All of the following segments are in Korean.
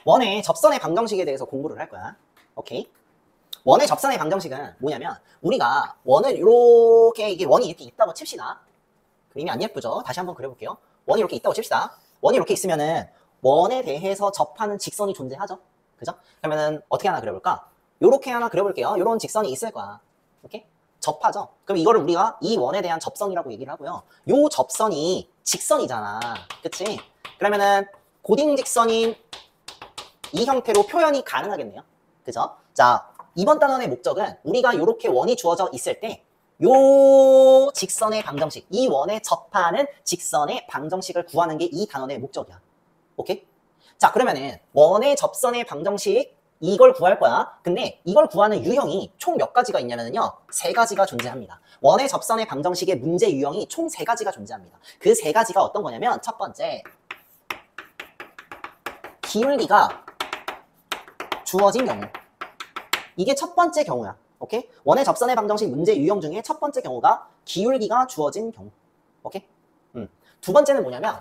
원의 접선의 방정식에 대해서 공부를 할 거야. 오케이? 원의 접선의 방정식은 뭐냐면 우리가 원을 이렇게 이게 원이 이렇게 있다고 칩시다. 그림이 안 예쁘죠? 다시 한번 그려볼게요. 원이 이렇게 있다고 칩시다. 원이 이렇게 있으면은 원에 대해서 접하는 직선이 존재하죠? 그죠? 그러면은 어떻게 하나 그려볼까? 요렇게 하나 그려볼게요. 요런 직선이 있을 거야. 오케이? 접하죠? 그럼 이거를 우리가 이 원에 대한 접선이라고 얘기를 하고요. 요 접선이 직선이잖아. 그치? 그러면은 고딩 직선인 이 형태로 표현이 가능하겠네요. 그죠? 자, 이번 단원의 목적은 우리가 요렇게 원이 주어져 있을 때 요 직선의 방정식, 이 원에 접하는 직선의 방정식을 구하는 게 이 단원의 목적이야. 오케이? 자, 그러면은 원의 접선의 방정식 이걸 구할 거야. 근데 이걸 구하는 유형이 총 몇 가지가 있냐면요. 3가지가 존재합니다. 원의 접선의 방정식의 문제 유형이 총 3가지가 존재합니다. 그 3가지가 어떤 거냐면 첫 번째, 기울기가 주어진 경우. 이게 첫 번째 경우야. 오케이? 원의 접선의 방정식 문제 유형 중에 첫 번째 경우가 기울기가 주어진 경우. 오케이? 두 번째는 뭐냐면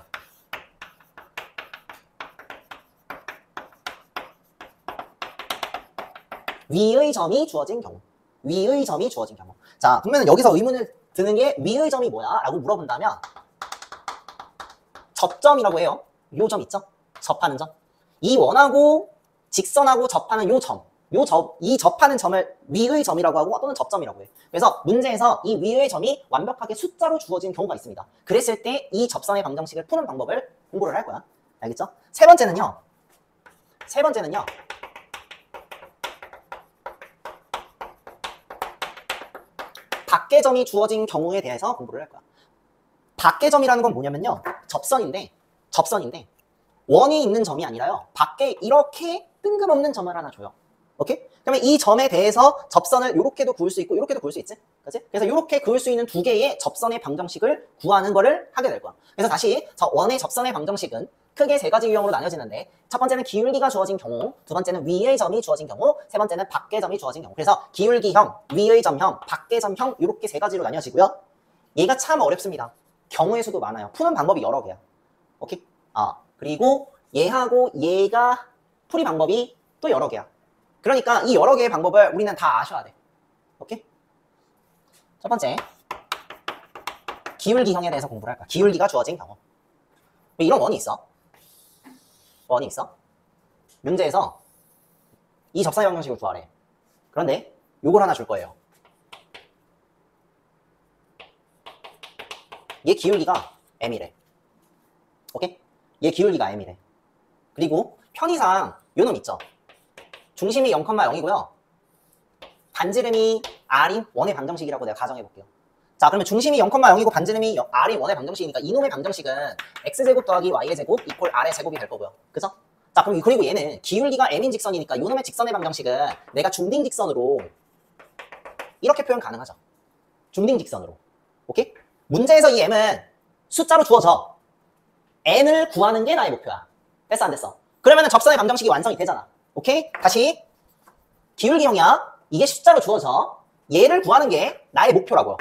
위의 점이 주어진 경우. 위의 점이 주어진 경우. 자, 그러면 여기서 의문을 드는 게 위의 점이 뭐야? 라고 물어본다면 접점이라고 해요. 요 점 있죠? 접하는 점. 이 원하고 직선하고 접하는 요 점. 이 접하는 점을 위의 점이라고 하고 또는 접점이라고 해. 그래서 문제에서 이 위의 점이 완벽하게 숫자로 주어진 경우가 있습니다. 그랬을 때 이 접선의 방정식을 푸는 방법을 공부를 할 거야. 알겠죠? 세 번째는요. 밖의 점이 주어진 경우에 대해서 공부를 할 거야. 밖의 점이라는 건 뭐냐면요. 접선인데 원이 있는 점이 아니라요. 밖에 이렇게 뜬금없는 점을 하나 줘요. 오케이? 그러면 이 점에 대해서 접선을 이렇게도 그을 수 있고 이렇게도 그을 수 있지? 그치? 그래서 이렇게 그을 수 있는 2개의 접선의 방정식을 구하는 거를 하게 될 거야. 그래서 다시 원의 접선의 방정식은 크게 3가지 유형으로 나뉘어지는데 첫 번째는 기울기가 주어진 경우, 두 번째는 위의 점이 주어진 경우, 세 번째는 밖의 점이 주어진 경우. 그래서 기울기형, 위의 점형, 밖의 점형 이렇게 3가지로 나뉘어지고요. 얘가 참 어렵습니다. 경우의 수도 많아요. 푸는 방법이 여러 개야. 오케이? 그리고 얘하고 얘가 풀이 방법이 또 여러 개야. 그러니까 이 여러 개의 방법을 우리는 다 아셔야 돼. 오케이? 첫 번째, 기울기형에 대해서 공부를 할 거야. 기울기가 주어진 경우. 이런 원이 있어. 문제에서 이 접선의 방정식을 구하래. 그런데 요걸 하나 줄 거예요. 얘 기울기가 m이래. 오케이? 얘 기울기가 m이래. 그리고 편의상 요놈 있죠? 중심이 0,0이고요. 반지름이 r인 원의 방정식이라고 내가 가정해볼게요. 자, 그러면 중심이 0,0이고 반지름이 r인 원의 방정식이니까 이놈의 방정식은 x제곱 더하기 y의 제곱 이퀄 r의 제곱이 될 거고요. 그죠? 자, 그럼 그리고 얘는 기울기가 m인 직선이니까 이놈의 직선의 방정식은 내가 중딩 직선으로 이렇게 표현 가능하죠. 중딩 직선으로. 오케이? 문제에서 이 m은 숫자로 주어져. n을 구하는 게 나의 목표야. 됐어, 안 됐어? 그러면 접선의 방정식이 완성이 되잖아. 오케이? 다시 기울기형이야. 이게 숫자로 주어져. 얘를 구하는 게 나의 목표라고요.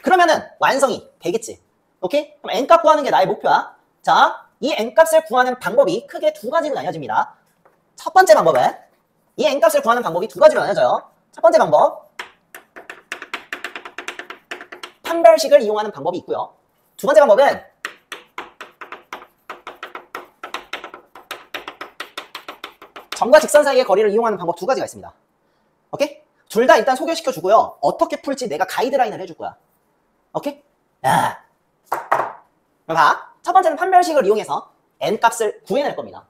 그러면은 완성이 되겠지. 오케이? 그럼 n값 구하는 게 나의 목표야. 자, 이 n값을 구하는 방법이 크게 2가지로 나뉘어집니다. 첫 번째 방법은 이 n값을 구하는 방법이 2가지로 나뉘어져요. 첫 번째 방법, 판별식을 이용하는 방법이 있고요. 두 번째 방법은 점과 직선 사이의 거리를 이용하는 방법 2가지가 있습니다. 오케이? 둘 다 일단 소개시켜주고요. 어떻게 풀지 내가 가이드라인을 해줄 거야. 오케이? 야. 봐. 첫 번째는 판별식을 이용해서 n값을 구해낼 겁니다.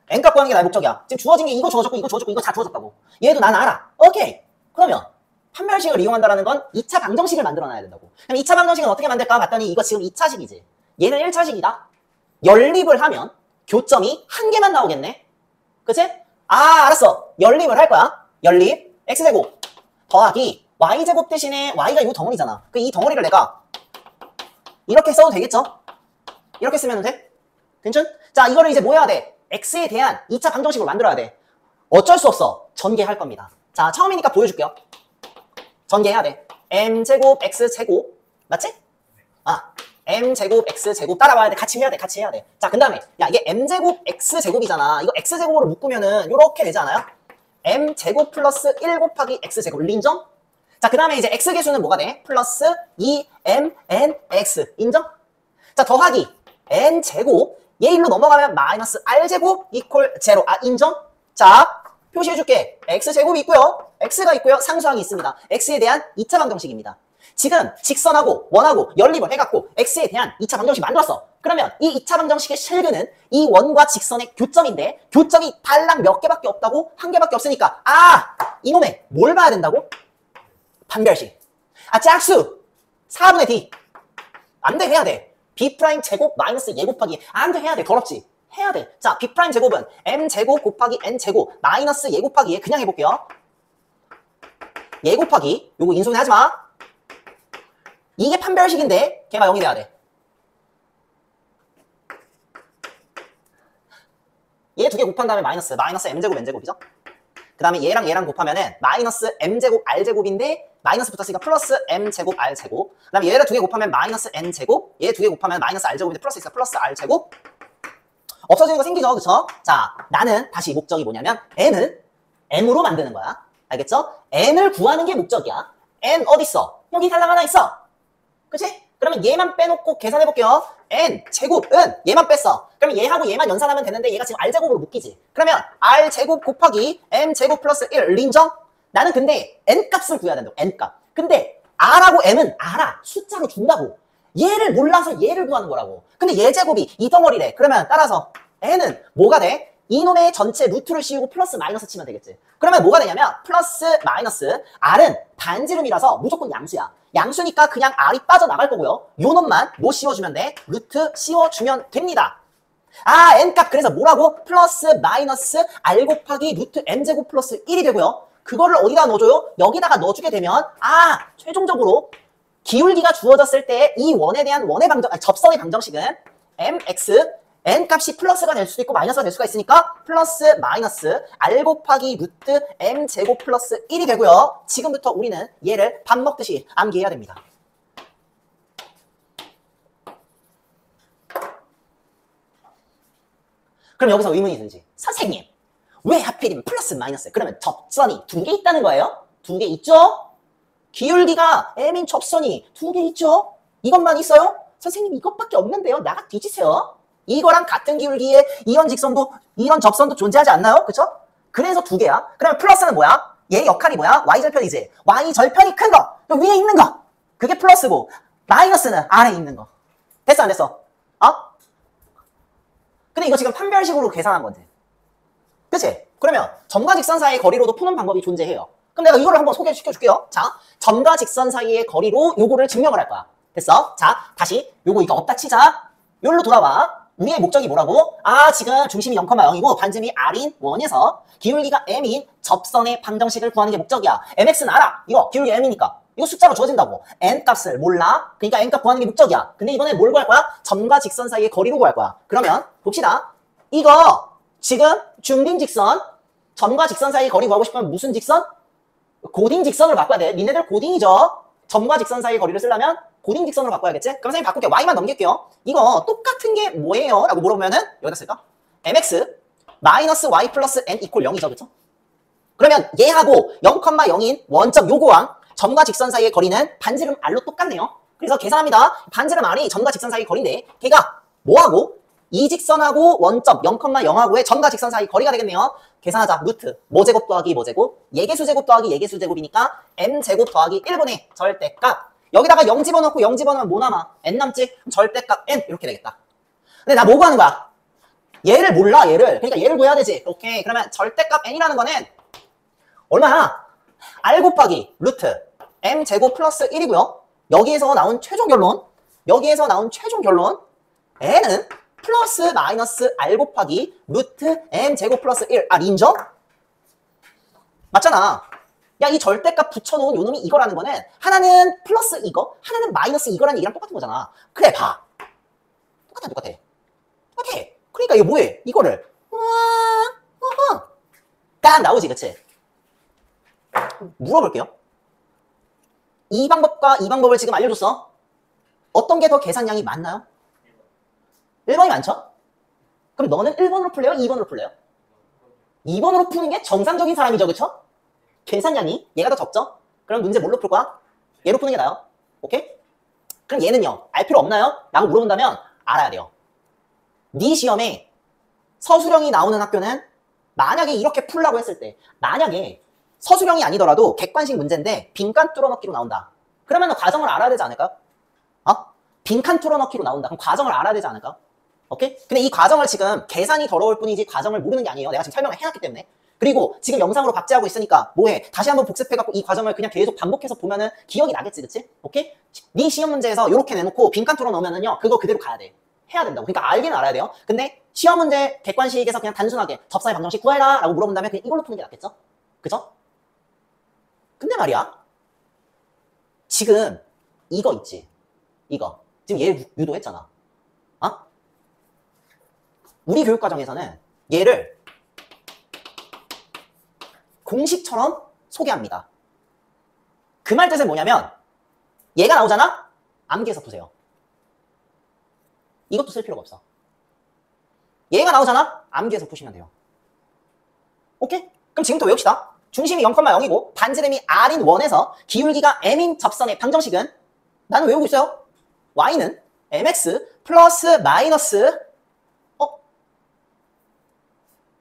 n값 구하는 게 나의 목적이야. 지금 주어진 게 이거 주어졌고 이거 주어졌고 이거 다 주어졌다고. 얘도 난 알아. 오케이. 그러면 판별식을 이용한다는 건 2차 방정식을 만들어놔야 된다고. 그럼 2차 방정식은 어떻게 만들까 봤더니 이거 지금 2차식이지. 얘는 1차식이다. 연립을 하면 교점이 한 개만 나오겠네. 그치? 알았어. 연립을 할 거야. 연립 x제곱 더하기 y제곱 대신에 y가 이 덩어리잖아. 이 덩어리를 내가 이렇게 써도 되겠죠? 이렇게 쓰면 돼? 괜찮? 자, 이거를 이제 뭐 해야 돼? x에 대한 2차 방정식으로 만들어야 돼. 어쩔 수 없어. 전개할 겁니다. 자, 처음이니까 보여줄게요. 전개해야 돼. m제곱 x제곱 맞지? m제곱 x제곱 따라와야 돼. 같이 해야 돼. 같이 해야 돼. 자, 그 다음에 야 이게 m제곱 x제곱이잖아. 이거 x제곱으로 묶으면은 요렇게 되지 않아요? m제곱 플러스 1 곱하기 x제곱. 인정? 자, 그 다음에 이제 x계수는 뭐가 돼? 플러스 2mnx. 인정? 자, 더하기 n제곱. 얘 일로 넘어가면 마이너스 r제곱 이퀄 제로. 아, 인정? 자, 표시해줄게. x제곱이 있고요. x가 있고요. 상수항이 있습니다. x에 대한 2차 방정식입니다. 지금 직선하고 원하고 연립을 해갖고 x에 대한 2차 방정식 만들었어. 그러면 이 2차 방정식의 실근은 이 원과 직선의 교점인데 교점이 달랑 몇 개밖에 없다고? 한 개밖에 없으니까 아! 이놈의 뭘 봐야 된다고? 판별식. 아, 짝수 4분의 d. 안 돼, 해야 돼. b' 제곱 마이너스 얘 곱하기. 안 돼, 해야 돼. 더럽지? 해야 돼. 자, b' 제곱은 m 제곱 곱하기 n 제곱 마이너스 얘 곱하기 얘. 그냥 해볼게요. 얘 곱하기 요거 인수는 하지 마. 이게 판별식인데 걔가 0이 돼야 돼. 얘 두 개 곱한 다음에 마이너스 m제곱 n제곱이죠. 그 다음에 얘랑 얘랑 곱하면은 마이너스 m제곱 r제곱인데 마이너스 붙었으니까 플러스 m제곱 r제곱. 그 다음에 얘를 두 개 곱하면 마이너스 n제곱. 얘 두 개 곱하면 마이너스 r제곱인데 플러스 있어. 플러스 r제곱. 없어지는 거 생기죠, 그쵸? 자, 나는 다시 목적이 뭐냐면 n을 m으로 만드는 거야. 알겠죠? n을 구하는 게 목적이야. n 어딨어? 여기 달랑 하나 있어. 그치? 그러면 얘만 빼놓고 계산해볼게요. n 제곱은 얘만 뺐어. 그러면 얘하고 얘만 연산하면 되는데 얘가 지금 r제곱으로 묶이지. 그러면 r제곱 곱하기 m제곱 플러스 1 인정? 나는 근데 n값을 구해야 된다고. n값. 근데 r하고 m은 알아. 숫자로 준다고. 얘를 몰라서 얘를 구하는 거라고. 근데 얘 제곱이 이 덩어리래. 그러면 따라서 n은 뭐가 돼? 이놈의 전체 루트를 씌우고 플러스 마이너스 치면 되겠지. 그러면 뭐가 되냐면 플러스 마이너스 r은 반지름이라서 무조건 양수야. 양수니까 그냥 r이 빠져나갈 거고요. 요 놈만 뭐 씌워주면 돼? 루트 씌워주면 됩니다. 아, n값 그래서 뭐라고? 플러스 마이너스 r 곱하기 루트 m제곱 플러스 1이 되고요. 그거를 어디다 넣어줘요? 여기다가 넣어주게 되면 아, 최종적으로 기울기가 주어졌을 때 이 원에 대한 접선의 방정식은 mx n값이 플러스가 될 수도 있고 마이너스가 될 수가 있으니까 플러스 마이너스 r 곱하기 루트 m제곱 플러스 1이 되고요. 지금부터 우리는 얘를 밥 먹듯이 암기해야 됩니다. 그럼 여기서 의문이 들지. 선생님, 왜 하필이면 플러스 마이너스? 그러면 접선이 두 개 있다는 거예요? 두 개 있죠? 기울기가 m인 접선이 두 개 있죠? 이것만 있어요? 선생님, 이것밖에 없는데요? 나가 뒤지세요. 이거랑 같은 기울기의 이런 직선도 이런 접선도 존재하지 않나요? 그쵸? 그래서 두 개야. 그러면 플러스는 뭐야? 얘 역할이 뭐야? y절편이지. y절편이 큰 거, 위에 있는 거, 그게 플러스고 마이너스는 아래에 있는 거. 됐어 안 됐어? 어? 근데 이거 지금 판별식으로 계산한 건데, 그치? 그러면 점과 직선 사이의 거리로도 푸는 방법이 존재해요. 그럼 내가 이거를 한번 소개시켜줄게요. 자, 점과 직선 사이의 거리로 요거를 증명을 할 거야. 됐어? 자, 다시 요거 이거 없다 치자. 요로 돌아와. 우리의 목적이 뭐라고? 아, 지금 중심이 0,0이고 반지름이 r인 원에서 기울기가 m인 접선의 방정식을 구하는 게 목적이야. mx는 알아. 이거 기울기 m이니까. 이거 숫자로 주어진다고. n값을 몰라. 그러니까 n값 구하는 게 목적이야. 근데 이번에 뭘 구할 거야? 점과 직선 사이의 거리로 구할 거야. 그러면 봅시다. 이거 지금 중딩 직선, 점과 직선 사이의 거리 구하고 싶으면 무슨 직선? 고딩 직선으로 바꿔야 돼. 니네들 고딩이죠? 점과 직선 사이의 거리를 쓰려면 고딩 직선으로 바꿔야겠지? 그럼 선생님 바꿀게. y만 넘길게요. 이거 똑같은 게 뭐예요? 라고 물어보면은 여기다 쓸까? mx 마이너스 y 플러스 n 이퀄 0이죠. 그쵸? 그러면 얘하고 0,0인 원점 요거랑 점과 직선 사이의 거리는 반지름 r로 똑같네요. 그래서 계산합니다. 반지름 r이 점과 직선 사이의 거리인데 걔가 뭐하고? 이 직선하고 원점 0,0하고의 점과 직선 사이 거리가 되겠네요. 계산하자. 루트 뭐제곱 더하기 뭐제곱? 얘계수제곱 더하기 얘계수제곱이니까 m제곱 더하기 1분의 절대값. 여기다가 0 집어넣고 0 집어넣으면 뭐 남아? n 남지? 절대값 n 이렇게 되겠다. 근데 나 뭐 구하는 거야? 얘를 몰라, 얘를. 그러니까 얘를 구해야 되지. 오케이. 그러면 절대값 n이라는 거는 얼마야? r 곱하기 루트 m제곱 플러스 1이고요. 여기에서 나온 최종 결론 n은 플러스 마이너스 r 곱하기 루트 m제곱 플러스 1. 아, 인정? 맞잖아. 야, 이 절대값 붙여놓은 요 놈이 이거라는 거는 하나는 플러스 이거, 하나는 마이너스 이거라는 얘기랑 똑같은 거잖아. 그래, 봐. 똑같아. 그러니까 이거 뭐해? 이거를 딱 나오지, 그치? 물어볼게요. 이 방법과 이 방법을 지금 알려줬어. 어떤 게 더 계산량이 많나요? 1번이 많죠? 그럼 너는 1번으로 풀래요? 2번으로 풀래요? 2번으로 푸는 게 정상적인 사람이죠, 그쵸? 계산량이 얘가 더 적죠? 그럼 문제 뭘로 풀 거야? 얘로 푸는 게 나아요. 오케이? 그럼 얘는요, 알 필요 없나요? 라고 물어본다면 알아야 돼요. 네 시험에 서술형이 나오는 학교는 만약에 이렇게 풀라고 했을 때, 만약에 서술형이 아니더라도 객관식 문제인데 빈칸 뚫어넣기로 나온다. 그러면 과정을 알아야 되지 않을까요? 빈칸 뚫어넣기로 나온다. 그럼 과정을 알아야 되지 않을까요? 오케이? 근데 이 과정을 지금 계산이 더러울 뿐이지 과정을 모르는 게 아니에요. 내가 지금 설명을 해놨기 때문에. 그리고 지금 영상으로 박제하고 있으니까 뭐해? 다시 한번 복습해갖고 이 과정을 그냥 계속 반복해서 보면은 기억이 나겠지, 그치? 오케이? 네 시험 문제에서 이렇게 내놓고 빈칸 뚫어넣으면은요, 그거 그대로 가야 돼. 해야 된다고. 그러니까 알긴 알아야 돼요. 근데 시험 문제 객관식에서 그냥 단순하게 접사의 방정식 구해라 라고 물어본다면 그냥 이걸로 푸는 게 낫겠죠? 그죠? 근데 말이야, 지금 이거 있지? 이거. 지금 얘 유도했잖아. 우리 교육과정에서는 얘를 공식처럼 소개합니다. 그 말 뜻은 뭐냐면 얘가 나오잖아? 암기해서 푸세요. 이것도 쓸 필요가 없어. 얘가 나오잖아? 암기해서 푸시면 돼요. 오케이? 그럼 지금부터 외웁시다. 중심이 0,0이고 반지름이 r인 1에서 기울기가 m인 접선의 방정식은, 나는 외우고 있어요. y는 mx 플러스 마이너스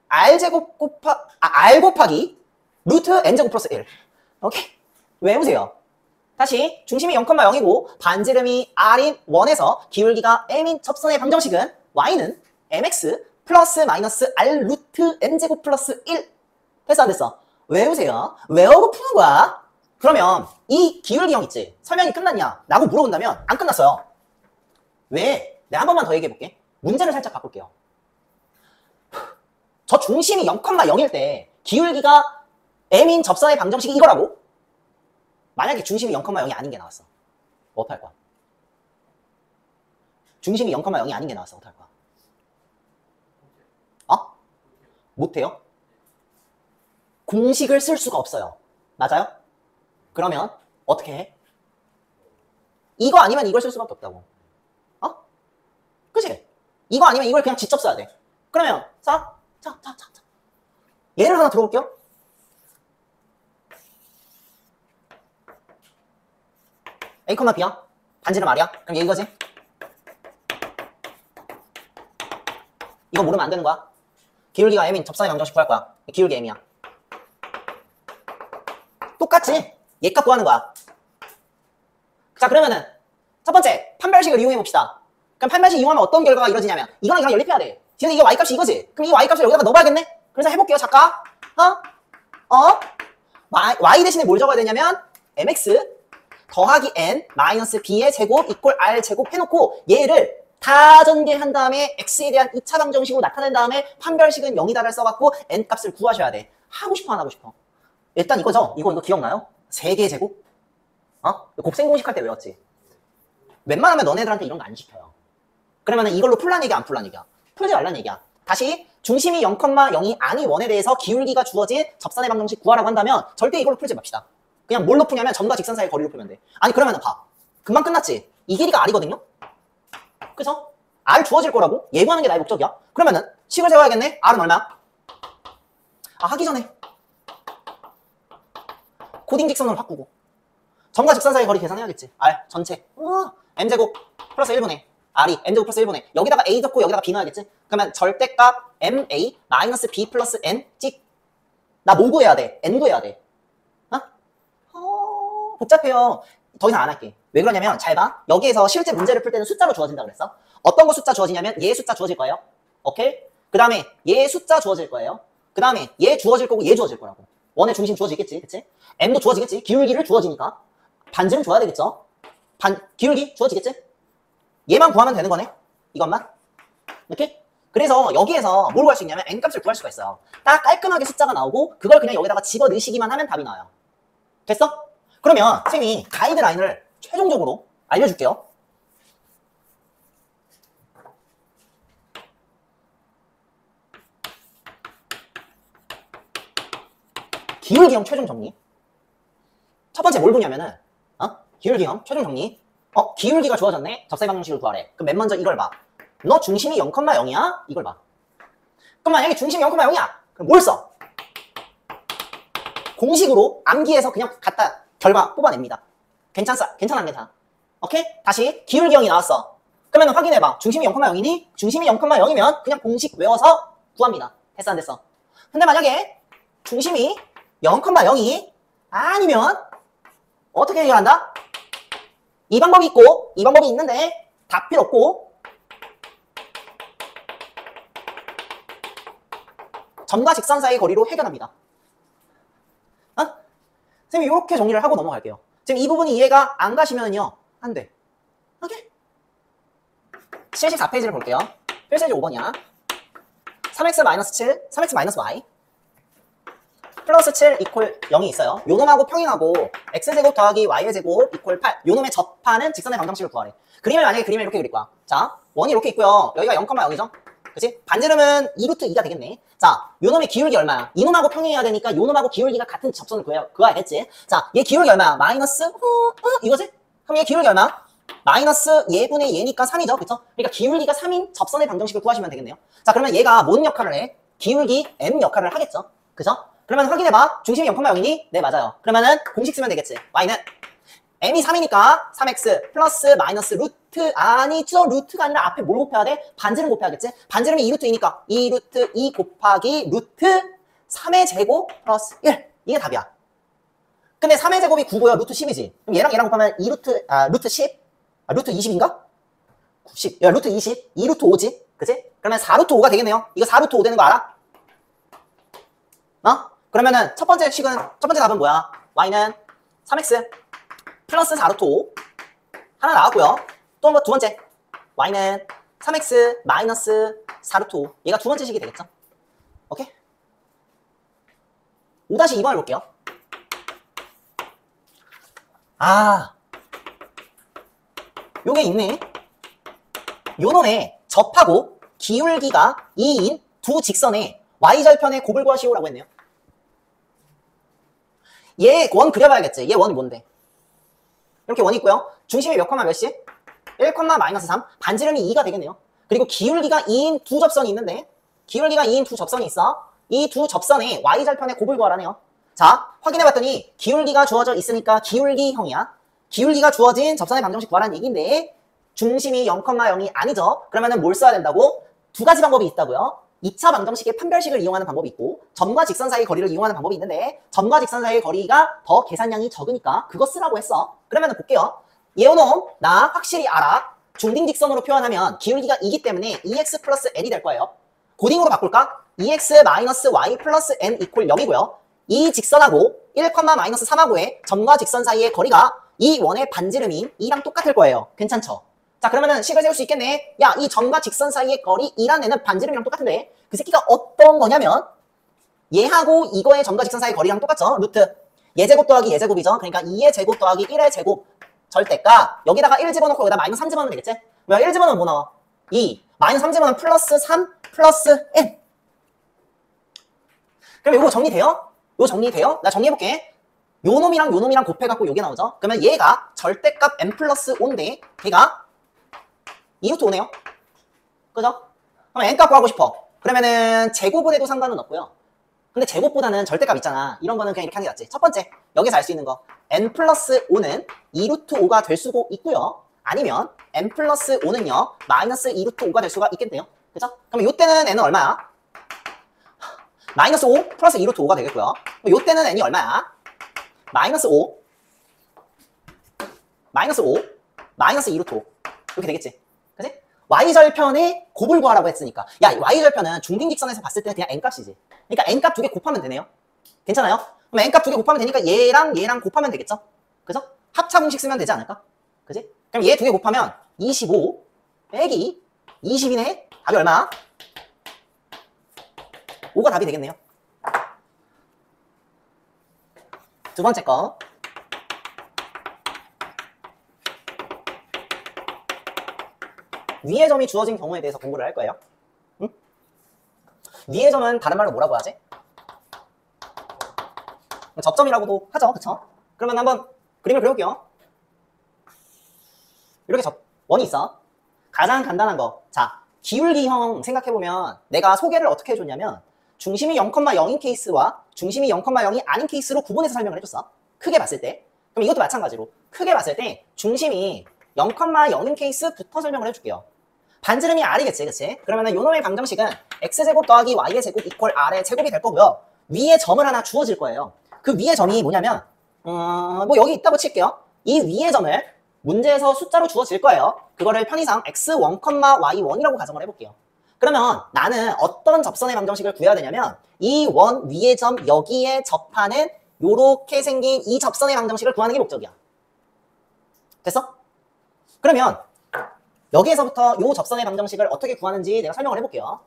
r 곱하기 루트 n제곱 플러스 1. 오케이? 외우세요. 다시 중심이 0,0이고 반지름이 r인 1에서 기울기가 m인 접선의 방정식은 y는 mx 플러스 마이너스 r 루트 n제곱 플러스 1. 됐어 안 됐어? 외우세요. 외우고 푸는 거야. 그러면 이 기울기형 있지? 설명이 끝났냐? 라고 물어본다면 안 끝났어요. 왜? 내가 한 번만 더 얘기해볼게. 문제를 살짝 바꿀게요. 저 중심이 0,0일 때 기울기가 m인 접선의 방정식이 이거라고? 만약에 중심이 0,0이 아닌 게 나왔어. 어떡할 거야? 중심이 0,0이 아닌 게 나왔어. 어떡할 거야? 못해요? 공식을 쓸 수가 없어요. 맞아요? 그러면 어떻게 해? 이거 아니면 이걸 쓸 수밖에 없다고. 그치? 이거 아니면 이걸 그냥 직접 써야 돼. 그러면 자. 예를 하나 들어볼게요. A, B야. 반지름 R이야. 그럼 얘 이거지? 이거 모르면 안 되는 거야. 기울기가 M인 접선의 방정식 구할 거야. 기울기 M이야. 똑같이 얘 값 구하는 거야. 자, 그러면은 첫 번째 판별식을 이용해 봅시다. 그럼 판별식 이용하면 어떤 결과가 이루어지냐면 이거랑 이거랑 연립해야 돼. 지금 이게 y값이 이거지? 그럼 이 y값을 여기다가 넣어봐야겠네? 그래서 해볼게요, 잠깐. y 대신에 뭘 적어야 되냐면 mx 더하기 n 마이너스 b의 제곱 이꼴 r 제곱 해놓고 얘를 다 전개한 다음에 x에 대한 2차 방정식으로 나타낸 다음에 판별식은 0이다를 써갖고 n 값을 구하셔야 돼. 하고 싶어 안 하고 싶어? 일단 이거죠? 이거 기억나요? 3개 제곱? 곱셈공식 할 때 외웠지? 웬만하면 너네들한테 이런 거 안 시켜요. 그러면은 이걸로 풀란 얘기야, 안 풀란 얘기야? 풀지 말란 얘기야. 다시 중심이 0,0이 아닌 원에 대해서 기울기가 주어진 접선의 방정식 구하라고 한다면 절대 이걸로 풀지 맙시다. 그냥 뭘로 푸냐면 점과 직선 사이의 거리로 풀면 돼. 아니 그러면은 봐. 금방 끝났지? 이 길이가 r이거든요? 그죠? r 주어질 거라고? 예고하는 게 나의 목적이야. 그러면은 식을 세워야겠네? r은 얼마야? 하기 전에 코딩 직선으로 바꾸고 점과 직선 사이의 거리 계산해야겠지. r 전체 m제곱 플러스 1분의 r이 m제곱 플러스 1분의 여기다가 a 넣고 여기다가 b 넣어야겠지. 그러면 절대값 ma 마이너스 b 플러스 n 찍. 나 뭐 구해야 돼? n 구해야 돼. 복잡해요. 더 이상 안 할게. 왜 그러냐면 잘 봐. 여기에서 실제 문제를 풀 때는 숫자로 주어진다 그랬어. 어떤 거 숫자 주어지냐면 얘 숫자 주어질 거예요. 오케이? 그 다음에 얘 숫자 주어질 거예요. 그 다음에 얘 주어질 거고 얘 주어질 거라고. 원의 중심 주어지겠지, 그치? m도 주어지겠지. 기울기를 주어지니까 반지름 줘야 되겠죠. 기울기 주어지겠지. 얘만 구하면 되는 거네. 이것만. 이렇게. 그래서 여기에서 뭘 구할 수 있냐면 n 값을 구할 수가 있어요. 딱 깔끔하게 숫자가 나오고 그걸 그냥 여기다가 집어넣으시기만 하면 답이 나와요. 됐어? 그러면 쌤이 가이드라인을 최종적으로 알려줄게요. 기울기형 최종 정리. 첫 번째 뭘 보냐면은 기울기형 최종 정리. 기울기가 주어졌네. 접사의 방정식을 구하래. 그럼 맨 먼저 이걸 봐. 너 중심이 0,0이야? 이걸 봐. 그럼 만약에 중심이 0,0이야? 그럼 뭘 써? 공식으로 암기해서 그냥 갖다 결과 뽑아냅니다. 괜찮아? 괜찮아? 안 괜찮아? 오케이? 다시 기울기 0이 나왔어. 그러면 확인해봐. 중심이 0,0이니? 중심이 0,0이면 그냥 공식 외워서 구합니다. 됐어 안 됐어? 근데 만약에 중심이 0,0이 아니면 어떻게 해결한다? 이 방법이 있고 이 방법이 있는데 다 필요 없고 점과 직선 사이의 거리로 해결합니다. 선생님이 이렇게 정리를 하고 넘어갈게요. 지금 이 부분이 이해가 안 가시면요 안 돼. 오케이? 74페이지를 볼게요. 필수제 5번이야. 3x-7, 3x-y 플러스 7 이퀄 0이 있어요. 요놈하고 평행하고 x제곱 더하기 y의 제곱 이퀄 8. 요놈의 접하는 직선의 방정식을 구하래. 그림을 만약에 그림을 이렇게 그릴 거야. 자, 원이 이렇게 있고요. 여기가 0,0이죠? 그치? 반지름은 2루트 2가 되겠네. 자, 요놈의 기울기 얼마야? 이놈하고 평행해야 되니까 요놈하고 기울기가 같은 접선을 그어야겠지. 자, 얘 기울기 얼마야? 마이너스 이거지? 그럼 얘 기울기 얼마야? 마이너스 얘분의 얘니까 3이죠. 그쵸? 그러니까 기울기가 3인 접선의 방정식을 구하시면 되겠네요. 자, 그러면 얘가 뭔 역할을 해? 기울기 m 역할을 하겠죠. 그죠? 그러면 확인해봐. 중심이 0,0이니? 네, 맞아요. 그러면은 공식 쓰면 되겠지. y는 m이 3이니까 3x 플러스 마이너스 루트 아니죠. 루트가 아니라 앞에 뭘 곱해야 돼? 반지름 곱해야겠지. 반지름이 2루트 2니까 2루트 2 곱하기 루트 3의 제곱 플러스 1. 이게 답이야. 근데 3의 제곱이 9고요. 루트 10이지. 그럼 얘랑 곱하면 2루트 루트 10? 루트 20인가? 10. 야, 루트 20. 2루트 5지. 그치? 그러면 4루트 5가 되겠네요. 이거 4루트 5 되는 거 알아? 그러면은 첫 번째 답은 뭐야? y는 3x 플러스 4루트 5 하나 나왔고요. 또 뭐 두 번째 y는 3x 마이너스 4루트 5. 얘가 두 번째 식이 되겠죠? 오케이? 5-2번을 볼게요. 요게 있네. 요놈의 접하고 기울기가 2인 두 직선의 y절편의 곱을 구하시오라고 했네요. 얘 원 그려봐야겠지. 얘 원이 뭔데? 이렇게 원이 있고요. 중심이 몇 콤마 몇이? 1, 마이너스 3. 반지름이 2가 되겠네요. 그리고 기울기가 2인 두 접선이 있는데 기울기가 2인 두 접선이 있어. 이 두 접선의 y절편의 곱을 구하라네요. 자, 확인해봤더니 기울기가 주어져 있으니까 기울기형이야. 기울기가 주어진 접선의 방정식 구하라는 얘기인데 중심이 0,0이 아니죠. 그러면은 뭘 써야 된다고? 두 가지 방법이 있다고요. 2차 방정식의 판별식을 이용하는 방법이 있고 점과 직선 사이의 거리를 이용하는 방법이 있는데 점과 직선 사이의 거리가 더 계산량이 적으니까 그거 쓰라고 했어. 그러면은 볼게요. 얘오놈 나 확실히 알아. 중딩직선으로 표현하면 기울기가 2기 때문에 2x 플러스 n이 될 거예요. 고딩으로 바꿀까? 2x 마이너스 y 플러스 n 이퀄 0이고요. 이 직선하고 1, 마이너스 3하고의 점과 직선 사이의 거리가 이 원의 반지름인 2랑 똑같을 거예요. 괜찮죠? 자, 그러면은 식을 세울 수 있겠네. 야, 이 점과 직선 사이의 거리 2란 애는 반지름이랑 똑같은데 그 새끼가 어떤 거냐면 얘하고 이거의 점과 직선 사이의 거리랑 똑같죠? 루트 얘제곱 더하기 얘제곱이죠. 그러니까 2의 제곱 더하기 1의 제곱 절대값 여기다가 1 집어넣고 여기다 마이너스 3 집어넣으면 되겠지? 왜 1 집어넣으면 뭐 나와? 2 마이너스 3 집어넣으면 플러스 3 플러스 n. 그럼 이거 정리돼요? 이거 정리돼요? 나 정리해볼게. 요 놈이랑 곱해갖고 요게 나오죠? 그러면 얘가 절대값 n 플러스 5인데 걔가 2루트 5네요. 그죠? 그럼 n값 구하고 싶어. 그러면은 제곱을 해도 상관은 없고요. 근데 제곱보다는 절대값 있잖아. 이런 거는 그냥 이렇게 하는 게 낫지. 첫 번째, 여기서 알 수 있는 거. n 플러스 5는 2루트 5가 될 수도 있고요. 아니면 n 플러스 5는요. 마이너스 2루트 5가 될 수가 있겠네요. 그죠? 그럼 요때는 n은 얼마야? 마이너스 5 플러스 2루트 5가 되겠고요. 요때는 n이 얼마야? 마이너스 5 마이너스 5 마이너스 2루트 5 이렇게 되겠지. 그치? y절편의 곱을 구하라고 했으니까 야, y절편은 중딩직선에서 봤을 때는 그냥 n값이지. 그러니까 n값 두 개 곱하면 되네요. 괜찮아요? 그럼 n값 두 개 곱하면 되니까 얘랑 곱하면 되겠죠? 그죠? 합차 공식 쓰면 되지 않을까? 그지? 그럼 얘 두 개 곱하면 25 빼기 20이네. 답이 얼마? 5가 답이 되겠네요. 두 번째 거. 위의 점이 주어진 경우에 대해서 공부를 할 거예요. 응? 위의 점은 다른 말로 뭐라고 하지? 접점이라고도 하죠. 그쵸? 그러면 한번 그림을 그려볼게요. 이렇게 원이 있어. 가장 간단한 거. 자, 기울기형 생각해보면 내가 소개를 어떻게 해줬냐면 중심이 0,0인 케이스와 중심이 0,0이 아닌 케이스로 구분해서 설명을 해줬어. 크게 봤을 때. 그럼 이것도 마찬가지로 크게 봤을 때 중심이 0,0인 케이스부터 설명을 해줄게요. 반지름이 R이겠지, 그치? 그러면은 요놈의 방정식은 X제곱 더하기 Y의 제곱 이퀄 R의 제곱이 될 거고요. 위에 점을 하나 주어질 거예요. 그 위에 점이 뭐냐면 뭐 여기 있다고 칠게요. 이 위에 점을 문제에서 숫자로 주어질 거예요. 그거를 편의상 x1, y1이라고 가정을 해볼게요. 그러면 나는 어떤 접선의 방정식을 구해야 되냐면 이 원 위의 점 여기에 접하는 요렇게 생긴 이 접선의 방정식을 구하는 게 목적이야. 됐어? 그러면 여기에서부터 요 접선의 방정식을 어떻게 구하는지 내가 설명을 해볼게요.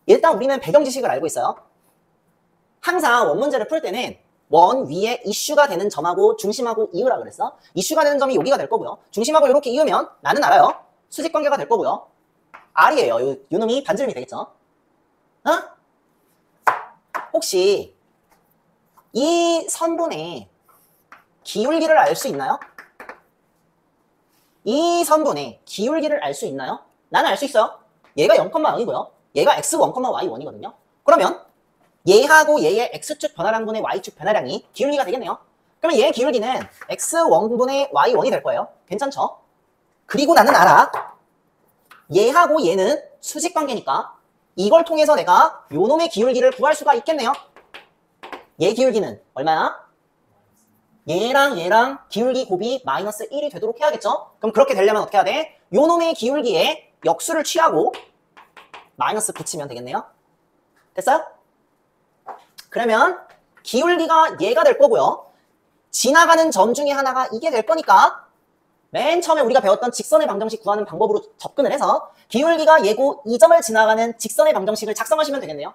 일단 우리는 배경 지식을 알고 있어요. 항상 원 문제를 풀 때는 원 위에 이슈가 되는 점하고 중심하고 이으라 그랬어. 이슈가 되는 점이 여기가 될 거고요. 중심하고 이렇게 이으면 나는 알아요. 수직 관계가 될 거고요. R이에요. 요 놈이 반지름이 되겠죠. 어? 혹시 이 선분의 기울기를 알 수 있나요? 이 선분의 기울기를 알 수 있나요? 나는 알 수 있어요. 얘가 0,0이고요. 얘가 x1, y1이거든요. 그러면 얘하고 얘의 x축 변화량분의 y축 변화량이 기울기가 되겠네요. 그러면 얘의 기울기는 x1분의 y1이 될 거예요. 괜찮죠? 그리고 나는 알아. 얘하고 얘는 수직관계니까 이걸 통해서 내가 요놈의 기울기를 구할 수가 있겠네요. 얘 기울기는 얼마야? 얘랑 얘랑 기울기 곱이 마이너스 1이 되도록 해야겠죠? 그럼 그렇게 되려면 어떻게 해야 돼? 요놈의 기울기에 역수를 취하고 마이너스 붙이면 되겠네요. 됐어요? 그러면 기울기가 얘가 될 거고요. 지나가는 점 중에 하나가 이게 될 거니까 맨 처음에 우리가 배웠던 직선의 방정식 구하는 방법으로 접근을 해서 기울기가 얘고 이 점을 지나가는 직선의 방정식을 작성하시면 되겠네요.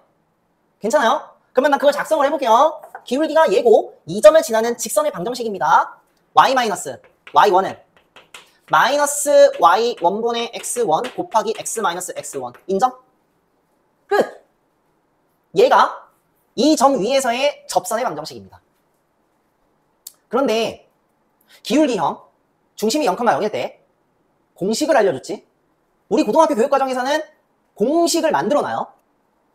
괜찮아요? 그러면 난 그걸 작성을 해볼게요. 기울기가 얘고 이 점을 지나는 직선의 방정식입니다. y-y1은 마이너스 y1분의 x1 곱하기 x-x1 인정? 끝! 얘가 이 점 위에서의 접선의 방정식입니다. 그런데 기울기형 중심이 0,0일 때 공식을 알려줬지. 우리 고등학교 교육과정에서는 공식을 만들어놔요.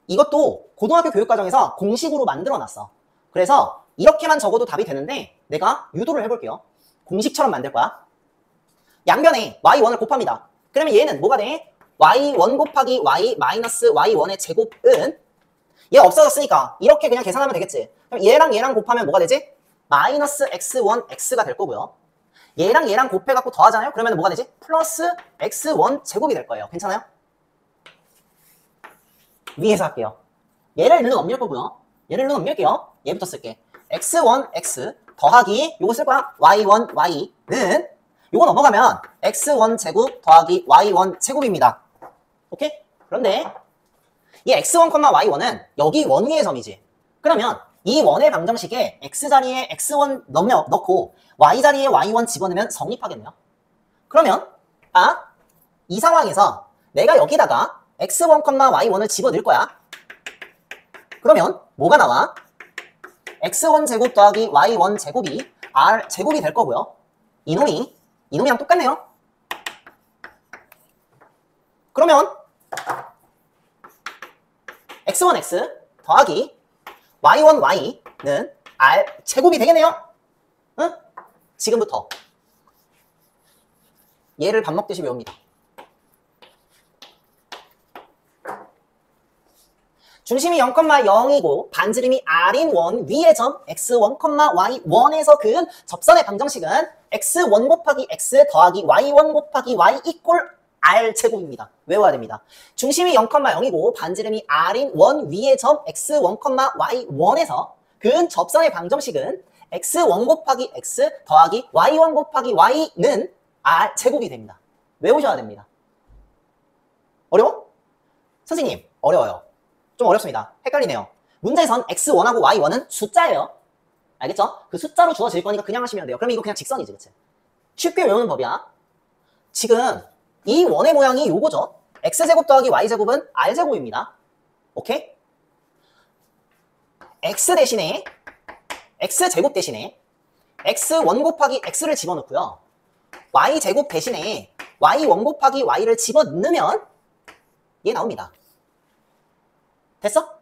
이것도 고등학교 교육과정에서 공식으로 만들어놨어. 그래서 이렇게만 적어도 답이 되는데 내가 유도를 해볼게요. 공식처럼 만들 거야. 양변에 y1을 곱합니다. 그러면 얘는 뭐가 돼? y1 곱하기 y 마이너스 y1의 제곱은 얘 없어졌으니까 이렇게 그냥 계산하면 되겠지. 그럼 얘랑 얘랑 곱하면 뭐가 되지? 마이너스 x1 x가 될 거고요. 얘랑 얘랑 곱해갖고 더하잖아요? 그러면 뭐가 되지? 플러스 x1 제곱이 될 거예요. 괜찮아요? 위에서 할게요. 얘를 일로 넘길 거고요. 얘를 일로 넘길게요. 얘부터 쓸게. x1 x 더하기 요거 쓸 거야. y1 y는 요거 넘어가면 x1 제곱 더하기 y1 제곱입니다. 오케이? 그런데 이 x1, y1은 여기 원 위의 점이지. 그러면 이 원의 방정식에 x자리에 x1 넣고 y자리에 y1 집어넣으면 성립하겠네요. 그러면 이 상황에서 내가 여기다가 x1, y1을 집어넣을 거야. 그러면 뭐가 나와? x1 제곱 더하기 y1 제곱이 r 제곱이 될 거고요. 이놈이랑 똑같네요. 그러면 x1x 더하기 y1y는 r 제곱이 되겠네요. 응? 지금부터 얘를 밥 먹듯이 외웁니다. 중심이 0,0이고 반지름이 r인 원 위의 점 x1, y1에서 그은 접선의 방정식은 x1 곱하기 x 더하기 y1 곱하기 y 이꼴 r 제곱입니다. 외워야 됩니다. 중심이 0,0이고 반지름이 r인 원 위의 점 x1, y1에서 그은 접선의 방정식은 x1 곱하기 x 더하기 y1 곱하기 y는 r 제곱이 됩니다. 외우셔야 됩니다. 어려워? 선생님, 어려워요. 좀 어렵습니다. 헷갈리네요. 문제에선 x1하고 y1은 숫자예요. 알겠죠? 그 숫자로 주어질 거니까 그냥 하시면 돼요. 그럼 이거 그냥 직선이지, 그치? 쉽게 외우는 법이야. 지금 이 원의 모양이 요거죠. x제곱 더하기 y제곱은 r제곱입니다. 오케이? x 대신에 x제곱 대신에 x1 곱하기 x를 집어넣고요. y제곱 대신에 y1 곱하기 y를 집어넣으면 얘 나옵니다. 됐어?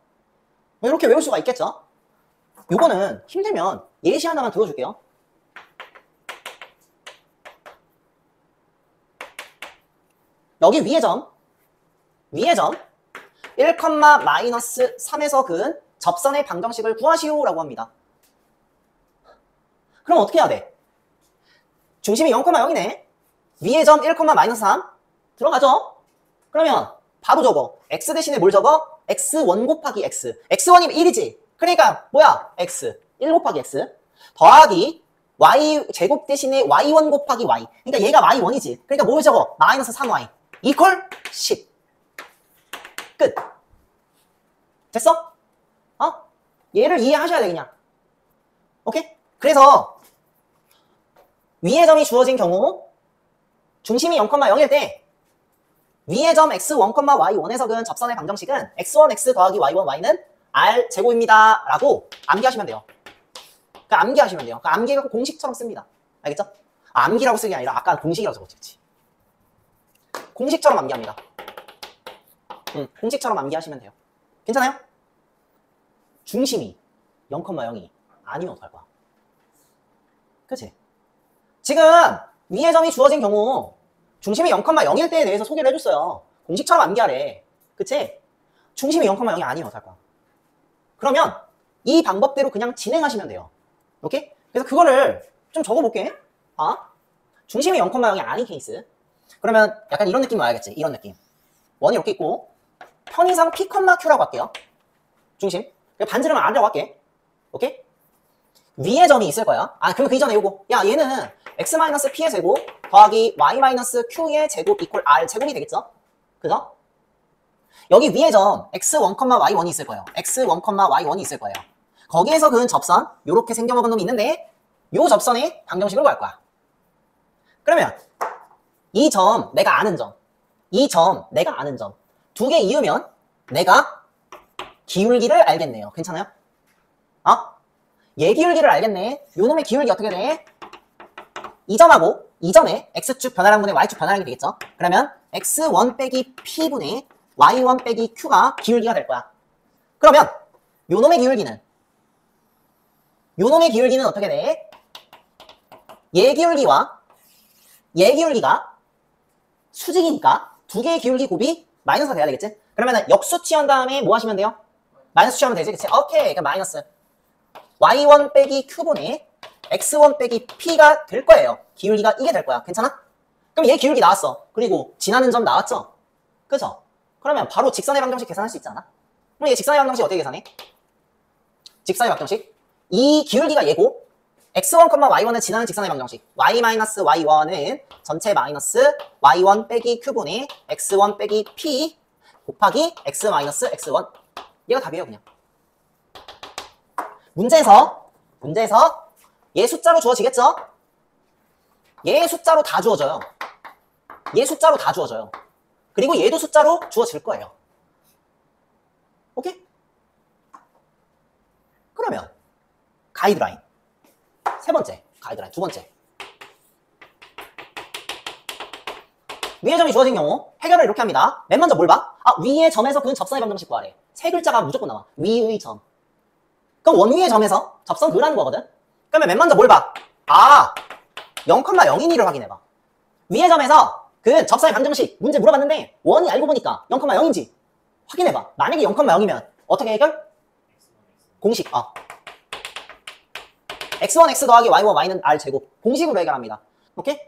이렇게 외울 수가 있겠죠? 요거는 힘들면 예시 하나만 들어줄게요. 여기 위의 점 1, 마이너스 3에서 그은 접선의 방정식을 구하시오 라고 합니다. 그럼 어떻게 해야 돼? 중심이 0,0이네. 위의 점 1, 마이너스 3 들어가죠? 그러면 바로 적어. x 대신에 뭘 적어? x1 곱하기 x. x1이면 1이지. 그러니까 뭐야? x 1 곱하기 x 더하기 y 제곱 대신에 y1 곱하기 y. 그러니까 얘가 y1이지. 그러니까 뭘 적어? 마이너스 3y 이퀄 10. 끝. 됐어? 얘를 이해하셔야 돼 그냥. 오케이? 그래서 위의 점이 주어진 경우 중심이 0,0일 때 위의 점 x1, y1에서 그은 접선의 방정식은 x1, x 더하기 y1, y는 r 제곱입니다 라고 암기하시면 돼요. 그러니까 암기하시면 돼요. 그러니까 암기가 공식처럼 씁니다. 알겠죠? 암기라고 쓰는 게 아니라 아까 공식이라고 적었지. 공식처럼 암기합니다. 공식처럼 암기하시면 돼요. 괜찮아요? 중심이 0,0이 아니면 어떡할 거야? 그치? 지금 위의 점이 주어진 경우 중심이 0,0일 때에 대해서 소개를 해줬어요. 공식처럼 암기하래. 그치? 중심이 0,0이 아니면 어떡할 거야? 그러면 이 방법대로 그냥 진행하시면 돼요. 오케이? 그래서 그거를 좀 적어볼게. 중심이 0,0이 아닌 케이스. 그러면 약간 이런 느낌 와야겠지. 이런 느낌. 원이 이렇게 있고 편의상 P, Q라고 할게요. 중심. 반지름을 R이라고 할게. 오케이? 위의 점이 있을 거야. 그러면 그 이전에 요거. 야, 얘는 x-p의 제곱 더하기 y-q의 제곱 이퀄 r 제곱이 되겠죠? 그죠? 여기 위의 점 x1, y1이 있을 거예요. x1, y1이 있을 거예요. 거기에서 그은 접선 요렇게 생겨먹은 놈이 있는데 요 접선의 방정식을 구할 거야. 그러면 이 점 내가 아는 점, 이 점 내가 아는 점 두 개 이으면 내가 기울기를 알겠네요. 괜찮아요? 얘 기울기를 알겠네. 요 놈의 기울기 어떻게 돼? 이 점하고 이 점의 x축 변화량분의 y축 변화량이 되겠죠? 그러면 x1 빼기 p분의 y1 빼기 q가 기울기가 될 거야. 그러면 요 놈의 기울기는 어떻게 돼? 얘 기울기와 얘 기울기가 수직이니까 두 개의 기울기 곱이 마이너스가 돼야 되겠지? 그러면 역수 취한 다음에 뭐 하시면 돼요? 마이너스 취하면 되지, 그치? 오케이, 그럼 마이너스 y1 빼기 q분의 x1 빼기 p가 될 거예요. 기울기가 이게 될 거야. 괜찮아? 그럼 얘 기울기 나왔어. 그리고 지나는 점 나왔죠? 그죠? 그러면 바로 직선의 방정식 계산할 수 있지 않아? 그럼 얘 직선의 방정식 어떻게 계산해? 직선의 방정식 이 기울기가 얘고 x1, y1은 지나는 직선의 방정식 y-y1은 전체 마이너스 y1 빼기 q분의 x1 빼기 p 곱하기 x-x1 얘가 답이에요 그냥. 문제에서 얘 숫자로 주어지겠죠? 얘 숫자로 다 주어져요. 얘 숫자로 다 주어져요. 그리고 얘도 숫자로 주어질 거예요. 오케이? 그러면 가이드라인 세 번째, 가이드라인 두 번째. 위의 점이 주어진 경우 해결을 이렇게 합니다. 맨 먼저 뭘 봐? 위의 점에서 그은 접선의 방정식 구하래. 세 글자가 무조건 나와. 위의 점. 그럼 원위의 점에서 접선 그으라는 거거든? 그러면 맨 먼저 뭘 봐? 0,0이니를 확인해봐. 위의 점에서 그 접선의 방정식 문제 물어봤는데 원이 알고 보니까 0,0인지 확인해봐. 만약에 0,0이면 어떻게 해결? 공식. x1, x 더하기 y1, y는 r 제곱. 공식으로 해결합니다. 오케이?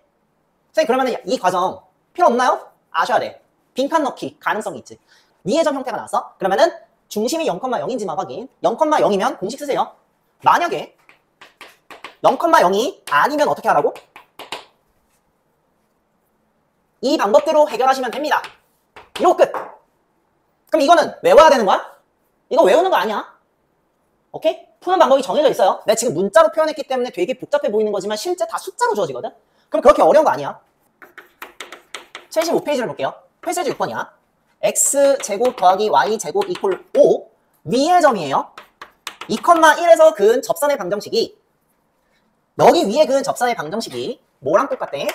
선생님 그러면 이 과정 필요 없나요? 아셔야 돼. 빈칸 넣기 가능성이 있지. 위의 점 형태가 나왔어? 그러면은 중심이 0,0인지만 확인. 0,0이면 공식 쓰세요. 만약에 0,0이 아니면 어떻게 하라고? 이 방법대로 해결하시면 됩니다. 이러고 끝. 그럼 이거는 외워야 되는 거야? 이거 외우는 거 아니야. 오케이? 푸는 방법이 정해져 있어요. 내가 지금 문자로 표현했기 때문에 되게 복잡해 보이는 거지만 실제 다 숫자로 주어지거든? 그럼 그렇게 어려운 거 아니야. 75페이지를 볼게요. 페이지 6번이야. x제곱 더하기 y제곱 이퀄 5 위의 점이에요. 2,1에서 그은 접선의 방정식이 여기 위에 그은 접선의 방정식이 뭐랑 똑같대?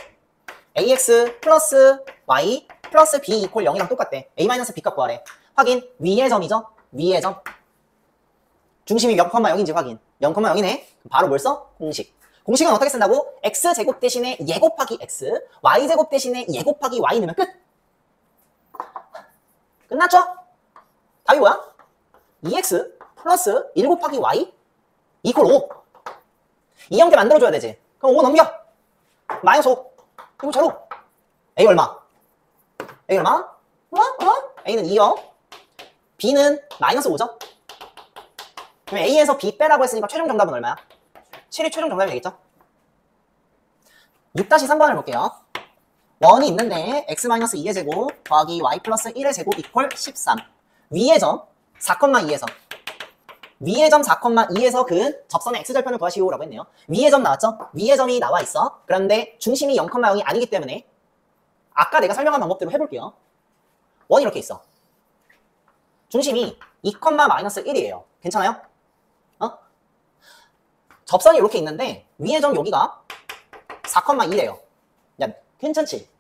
ax 플러스 y 플러스 b 이퀄 0이랑 똑같대. a 마이너스 b 값 구하래. 확인. 위의 점이죠? 위의 점. 중심이 몇 컴마 0인지 확인. 0,0이네. 바로 뭘 써? 공식. 공식은 어떻게 쓴다고? x제곱 대신에 예 곱하기 x, y제곱 대신에 예 곱하기 y 넣으면 끝. 끝났죠? 답이 뭐야? 2x 플러스 1 곱하기 y 이퀄 5. 이 형태 만들어줘야 되지. 그럼 5 넘겨. 마이너스 5. 그리고 제로. a 얼마? a 얼마? a는 2요. b는 마이너스 5죠. 그럼 a에서 b 빼라고 했으니까 최종 정답은 얼마야? 7이 최종 정답이 되겠죠? 6-3번을 볼게요. 원이 있는데 x-2의 제곱 더하기 y 플러스 1의 제곱 이퀄 13. 위의 점 4,2에서 위의 점 4,2에서 그 접선의 x절편을 구하시오 라고 했네요. 위의 점 나왔죠? 위의 점이 나와 있어. 그런데 중심이 0,0이 아니기 때문에 아까 내가 설명한 방법대로 해볼게요. 원이 이렇게 있어. 중심이 2,-1이에요. 괜찮아요? 접선이 이렇게 있는데 위의 점 여기가 4,2래요. 야, 괜찮지?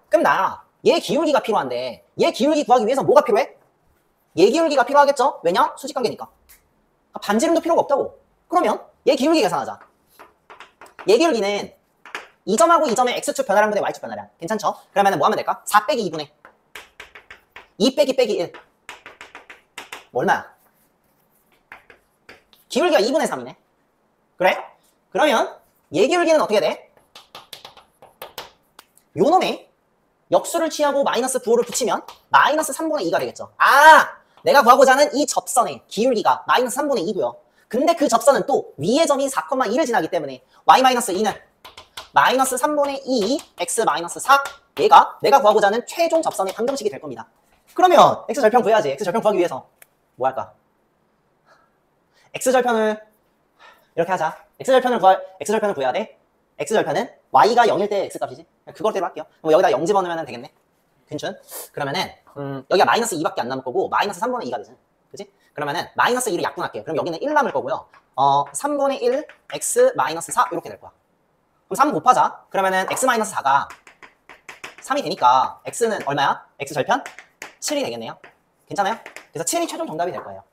그럼 나 얘 기울기가 필요한데 얘 기울기 구하기 위해서 뭐가 필요해? 얘 기울기가 필요하겠죠? 왜냐? 수직관계니까. 반지름도 필요가 없다고. 그러면 얘 기울기 계산하자. 얘 기울기는 이 점하고 이 점의 x축 변화량 분의 y축 변화량. 괜찮죠? 그러면 뭐 하면 될까? 4 빼기 2분의 2 빼기 빼기 1. 뭐 얼마야? 기울기가 2분의 3이네. 그래? 그러면 얘 기울기는 어떻게 돼? 요 놈에 역수를 취하고 마이너스 9호를 붙이면 마이너스 3분의 2가 되겠죠. 아! 내가 구하고자 하는 이 접선의 기울기가 마이너스 3분의 2고요. 근데 그 접선은 또 위의 점인 4,2를 지나기 때문에 y-2는 마이너스 3분의 2 x 마이너스 4. 얘가 내가 구하고자 하는 최종 접선의 방정식이 될 겁니다. 그러면 x절편 구해야지. x절편 구하기 위해서 뭐 할까? x절편을 이렇게 하자. x절편을 구해야 돼. x절편은 y가 0일 때 x값이지. 그거대로 할게요. 뭐 여기다 0 집어넣으면 되겠네. 괜춘? 그러면은 여기가 마이너스 2밖에 안 남을 거고 마이너스 3분의 2가 되지. 그치? 그러면은 마이너스 2를 약분할게요. 그럼 여기는 1 남을 거고요. 3분의 1 x 마이너스 4 이렇게 될 거야. 그럼 3 곱하자. 그러면은 x 마이너스 4가 3이 되니까 x는 얼마야? x절편? 7이 되겠네요. 괜찮아요? 그래서 7이 최종 정답이 될 거예요.